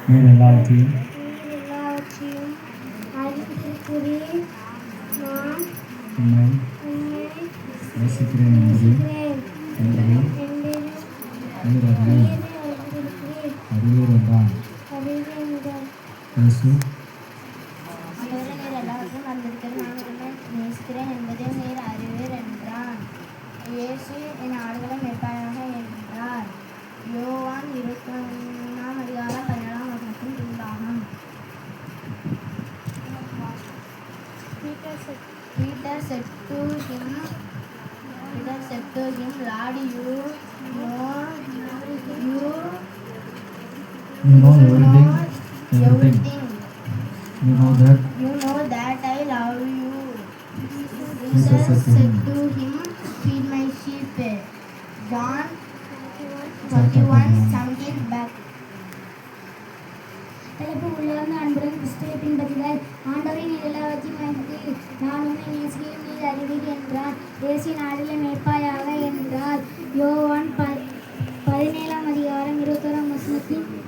நீர் எல்லாவற்றையும் அறிந்திருக்கிறீர். நான் உண்மை நேசிக்கிறேன் என்பதை என்றும் நீர் அதனை அறிந்திருக்கிறீர். அறிவீர் என்றான். அறிகின்றேன். இயேசு ஆண்டவரே, நீர் எல்லாவற்றையும் அறிந்திருக்கிறீர். நான் உம்மை நேசிக்கிறேன் என்பதை நீர் அறிவீர் என்றான். இயேசு என் ஆடுகளை மேய்ப்பாயாக என்றார். யோவான் 21:17 பின்பாகம். Peter said to him, Lord, you know everything. You know that I love you. Jesus said to him, feed my sheep. John 21:17 back. தலைப்பு உள்ளார்ந்த அன்புடன் கிறிஸ்துவை பின்பற்றுதல். ஆண்டவரே, நீர் எல்லாவற்றையும் அறிந்தீர். நான் உம்மை நேசிக்கிறேன், நீர் அறிவீர் என்றார். இயேசு என் ஆடுகளை மேய்ப்பாயாக என்றார். யோவான் 17:21